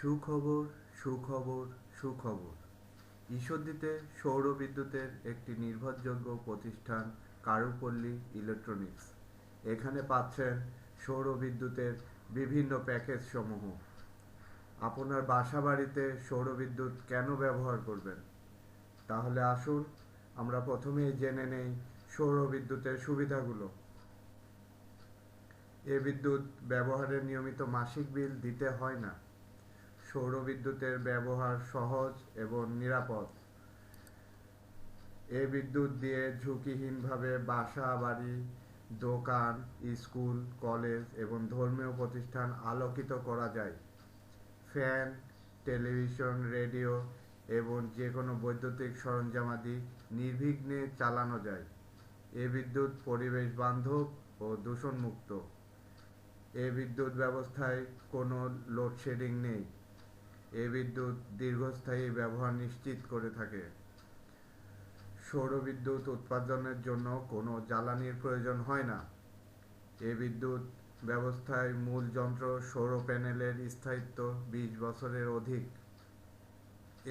সুখবর, সুখবর, সুখবর। ঈশ্বরদীতে সৌর বিদ্যুতের একটি নির্ভরযোগ্য প্রতিষ্ঠান কারুপল্লী ইলেকট্রনিক্স। এখানে পাচ্ছেন সৌর বিদ্যুতের বিভিন্ন প্যাকেজ সমূহ। আপনার বাসা বাড়িতে সৌর বিদ্যুৎ কেন ব্যবহার করবেন? তাহলে আসুন আমরা প্রথমেই জেনে নেই সৌর বিদ্যুতের সুবিধাগুলো। এ বিদ্যুৎ ব্যবহারের নিয়মিত মাসিক বিল দিতে হয় না। সৌর বিদ্যুতের ব্যবহার সহজ এবং নিরাপদ। এ বিদ্যুৎ দিয়ে ঝুঁকিহীনভাবে বাসা বাড়ি, দোকান, স্কুল, কলেজ এবং ধর্মীয় প্রতিষ্ঠান আলোকিত করা যায়। ফ্যান, টেলিভিশন, রেডিও এবং যে কোনো বৈদ্যুতিক সরঞ্জামাদি নির্বিঘ্নে চালানো যায়। এ বিদ্যুৎ পরিবেশ বান্ধব ও দূষণমুক্ত। এ বিদ্যুৎ ব্যবস্থায় কোনো লোডশেডিং নেই। এ বিদ্যুৎ দীর্ঘস্থায়ী ব্যবহার নিশ্চিত করে থাকে। সৌর বিদ্যুৎ উৎপাদনের জন্য কোনো জ্বালানির প্রয়োজন হয় না। এ বিদ্যুৎ ব্যবস্থায় মূল যন্ত্র সৌর প্যানেলের স্থায়িত্ব 20 বছরের অধিক।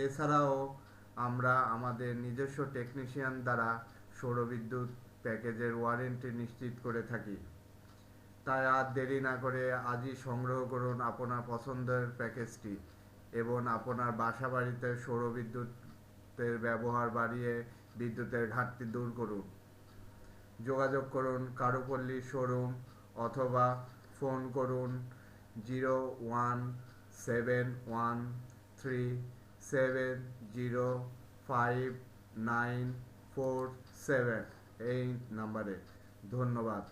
এছাড়াও আমরা আমাদের নিজস্ব টেকনিশিয়ান দ্বারা সৌর বিদ্যুৎ প্যাকেজের ওয়ারেন্টি নিশ্চিত করে থাকি। তাই আর দেরি না করে আজই সংগ্রহ করুন আপনার পছন্দের প্যাকেজটি এবং আপনার বাসা বাড়িতে সৌর বিদ্যুতের ব্যবহার বাড়িয়ে বিদ্যুতের ঘাটতি দূর করুন। যোগাযোগ করুন কারুপল্লী শোরুম অথবা ফোন করুন 017137059447 এই নাম্বারে। ধন্যবাদ।